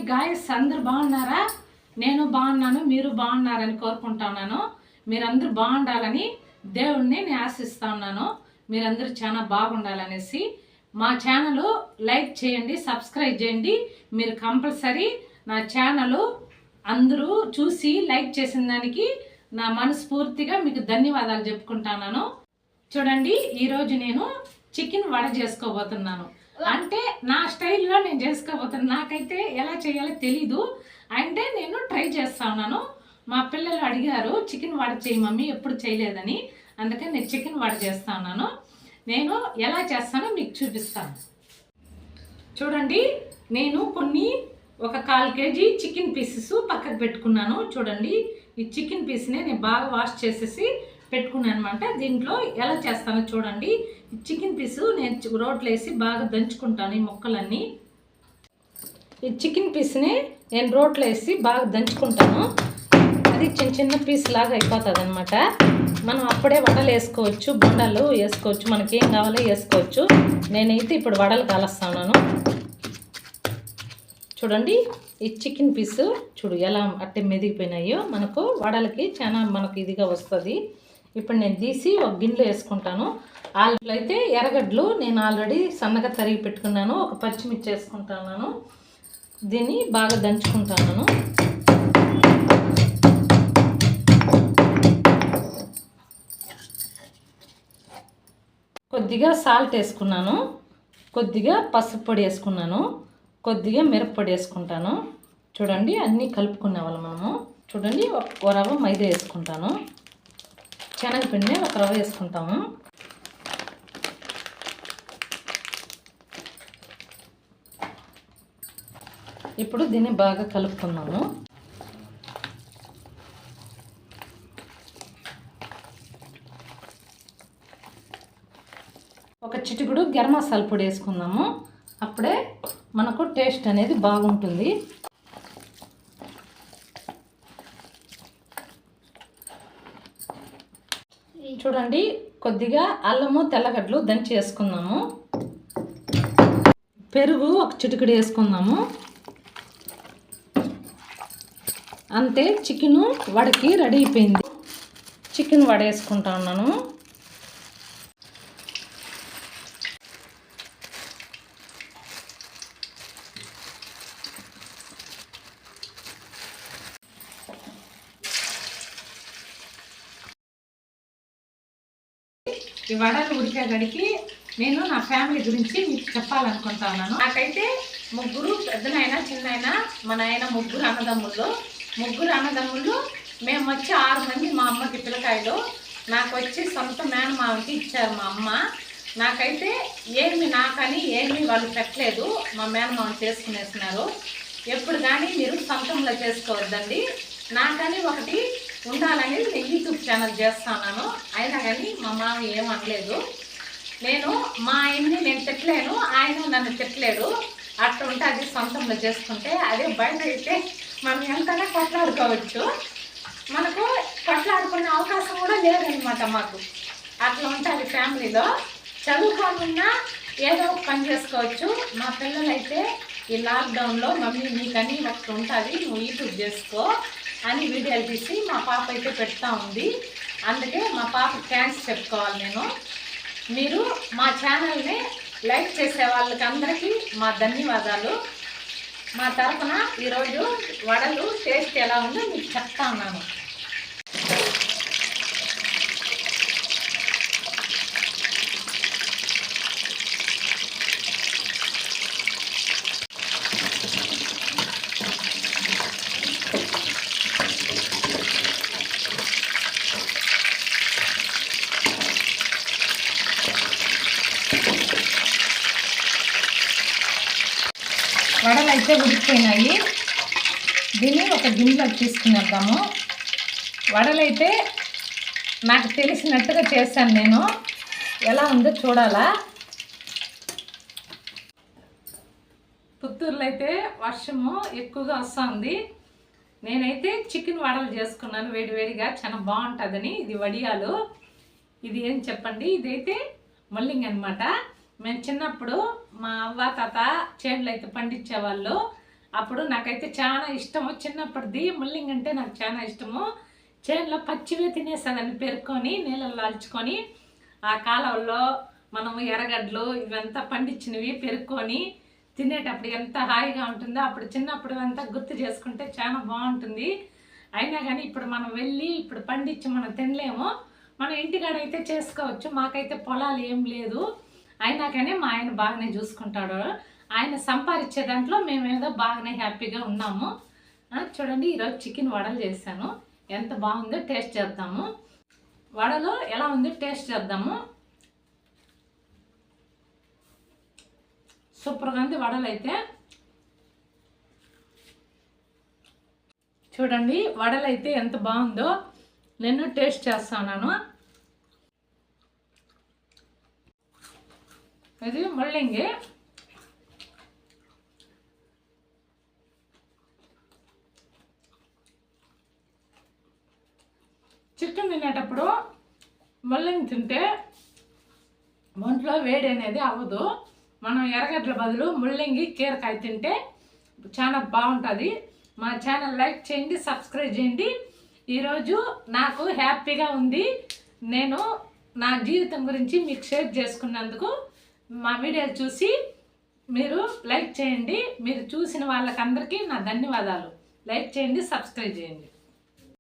Guys, అందరు బాగున్నారా? నేను బాగున్నాను, మీరు బాగున్నారని కోరుకుంటున్నాను. మీరందరూ బాగుండాలని దేవుణ్ణి నేను ఆశిస్తా ఉన్నాను. మీరందరూ చాలా బాగుండాలనేసి మా ఛానల్ లైక్ చేయండి, సబ్స్క్రైబ్ చేయండి. మీరు కంపల్సరీ నా ఛానల్ అందరూ చూసి లైక్ చేసిన దానికి నా మనస్ఫూర్తిగా మీకు ధన్యవాదాలు చెప్పుకుంటున్నాను. చూడండి, ఈరోజు నేను చికెన్ వడ చేసుకోబోతున్నాను. అంటే నా స్టైల్లో నేను చేసుకోబోతున్నాను. నాకైతే ఎలా చేయాలో తెలీదు, అంటే నేను ట్రై చేస్తా ఉన్నాను. మా పిల్లలు అడిగారు చికెన్ వడ చేయి మమ్మీ, ఎప్పుడు చేయలేదని. అందుకని నేను చికెన్ వడ చేస్తా ఉన్నాను. నేను ఎలా చేస్తానో మీకు చూపిస్తాను. చూడండి, నేను ఒక 1/4 కేజీ చికెన్ పీసెస్ పక్కకు పెట్టుకున్నాను. చూడండి, ఈ చికెన్ పీస్ని నేను బాగా వాష్ చేసేసి పెట్టుకున్నాను అనమాట. దీంట్లో ఎలా చేస్తానో చూడండి. ఈ చికెన్ పీసు నేను రోట్లో వేసి బాగా దంచుకుంటాను. ఈ ముక్కలన్నీ ఈ చికెన్ పీస్ని నేను రోట్లో వేసి బాగా దంచుకుంటాను. అది చిన్న చిన్న పీస్ లాగా అయిపోతుంది అనమాట. మనం అప్పుడే వడలు వేసుకోవచ్చు, బొండాలు వేసుకోవచ్చు, మనకి ఏం కావాలో వేసుకోవచ్చు. నేనైతే ఇప్పుడు వడలు కాలుస్తున్నాను. చూడండి, ఈ చికెన్ పీసు చూడు ఎలా అట్టే మెదిగిపోయినాయో. మనకు వడలకి చాలా మనకు ఇదిగా వస్తుంది. ఇప్పుడు నేను తీసి ఒక గిన్నెలో వేసుకుంటాను. ఆల్రెడీ అయితే ఎర్రగడ్డలు నేను ఆల్రెడీ సన్నగా తరిగి పెట్టుకున్నాను. ఒక పచ్చిమిర్చి వేసుకుంటున్నాను. దీన్ని బాగా దంచుకుంటున్నాను. కొద్దిగా సాల్ట్ వేసుకున్నాను, కొద్దిగా పసుపు పొడి వేసుకున్నాను, కొద్దిగా మిరప్పొడి వేసుకుంటాను. చూడండి, అన్నీ కలుపుకునే వాళ్ళు మనము. చూడండి, ఒక రవ్వ మైదా వేసుకుంటాను. శనగపిండి ఒక రవ్వ వేసుకుంటాము. ఇప్పుడు దీన్ని బాగా కలుపుకుందాము. ఒక చిటికుడు గరం మసాలా పొడి వేసుకుందాము. అప్పుడే మనకు టేస్ట్ అనేది బాగుంటుంది. చూడండి, కొద్దిగా అల్లము తెల్లగడ్డలు దంచి వేసుకుందాము. పెరుగు ఒక చిటికెడు వేసుకుందాము. అంతే, చికెను వడకి రెడీ అయిపోయింది. చికెన్ వడ వేసుకుంటా ఉన్నాను. ఈ వడలు ఉడికేగడికి నేను నా ఫ్యామిలీ గురించి మీకు చెప్పాలనుకుంటా ఉన్నాను. నాకైతే ముగ్గురు, పెద్దనైనా చిన్నైనా మా నాయన ముగ్గురు అన్నదమ్ముళ్ళు. మేము వచ్చి 6 మంది. మా అమ్మకి పిల్లకాయలు. నాకు వచ్చి సొంత మేనమామకి ఇచ్చారు మా అమ్మ. నాకైతే నాకని ఏమి వాళ్ళు పెట్టలేదు. మా మేనమామ చేసుకునేస్తున్నారు. ఎప్పుడు కానీ మీరు సొంతంలో చేసుకోవద్దండి. నాకని ఒకటి ఉండాలని నేను యూట్యూబ్ ఛానల్ చేస్తున్నాను. అయినా కానీ మా మామ ఏమనలేదు. నేను మా ఆయన్ని నేను తిట్టలేను, ఆయన నన్ను తిట్టలేడు. అట్లా ఉంటుంది సొంతంలో చేసుకుంటే. అదే బయట అయితే మనం ఎంతైనా కొట్లాడుకోవచ్చు. మనకు కొట్లాడుకునే అవకాశం కూడా లేదనమాట మాకు. అట్లా ఉంటుంది ఫ్యామిలీలో. చదువుకోకుండా ఏదో ఒక పని చేసుకోవచ్చు. మా పిల్లలైతే ఈ లాక్డౌన్లో మమ్మీ నీకని ఒకటి ఉంటుంది, నువ్వు యూట్యూబ్ చేసుకో అని వీడియోలు తీసి మా పాప అయితే పెడతా ఉంది. అందుకే మా పాప థ్యాంక్స్ చెప్పుకోవాలి నేను. మీరు మా ఛానల్ని లైక్ చేసే వాళ్ళకి అందరికీ మా ధన్యవాదాలు. మా తరఫున ఈరోజు వడలు టేస్ట్ ఎలా ఉందో మీకు చెప్తా ఉన్నాను. వడలు అయితే ఉడికిపోయినాయి. దీన్ని ఒక గిన్నెలోకి తీసుకునేద్దాము. వడలైతే నాకు తెలిసినట్టుగా చేశాను నేను. ఎలా ఉందో చూడాలా. పుత్తూరులో అయితే వర్షము ఎక్కువగా వస్తుంది. నేనైతే చికెన్ వడలు చేసుకున్నాను వేడివేడిగా, చాలా బాగుంటుందని. ఇది వడియాలు. ఇది ఏం చెప్పండి, ఇదైతే మల్లింగ్ అనమాట. మేము చిన్నప్పుడు మా అవ్వ తాత చేనులు అయితే పండించేవాళ్ళు. అప్పుడు నాకైతే చాలా ఇష్టము. చిన్నప్పటిది ముల్లింగ్ అంటే నాకు చాలా ఇష్టము. చేనులో పచ్చివే తినేసేదాన్ని పెరుక్కొని నీళ్ళల్లో అల్చుకొని. ఆ కాలంలో మనము ఎర్రగడ్డలు ఇవంతా పండించినవి పెరుక్కొని తినేటప్పుడు ఎంత హాయిగా ఉంటుందో. అప్పుడు చిన్నప్పుడు అంతా గుర్తు చేసుకుంటే చాలా బాగుంటుంది. అయినా కానీ ఇప్పుడు మనం వెళ్ళి ఇప్పుడు పండించి మనం తినలేము. మనం ఇంటికాడ అయితే చేసుకోవచ్చు. మాకైతే పొలాలు ఏం లేదు. అయినా కానీ మా ఆయన బాగానే చూసుకుంటాడు. ఆయన సంపాదించే దాంట్లో మేమేదో బాగానే హ్యాపీగా ఉన్నాము. చూడండి, ఈరోజు చికెన్ వడలు చేశాను. ఎంత బాగుందో టేస్ట్ చేద్దాము. వడలు ఎలా ఉందో టేస్ట్ చేద్దాము. సూపర్గా ఉంది వడలు అయితే. చూడండి వడలు అయితే ఎంత బాగుందో. నేను టేస్ట్ చేస్తున్నాను. ఇది ముల్లంగి. చికెన్ తినేటప్పుడు ముల్లంగి తింటే ఒంట్లో వేడి అనేది అవ్వదు. మనం ఎర్రగడ్డల బదులు ముల్లంగి కీరకాయ తింటే చాలా బాగుంటుంది. మా ఛానల్ లైక్ చేయండి, సబ్స్క్రైబ్ చేయండి. ఈరోజు నాకు హ్యాపీగా ఉంది. నేను నా జీవితం గురించి మీకు షేర్ చేసుకున్నందుకు మా వీడియో చూసి మీరు లైక్ చేయండి. మీరు చూసిన వాళ్ళకందరికీ నా ధన్యవాదాలు. లైక్ చేయండి, సబ్స్క్రైబ్ చేయండి.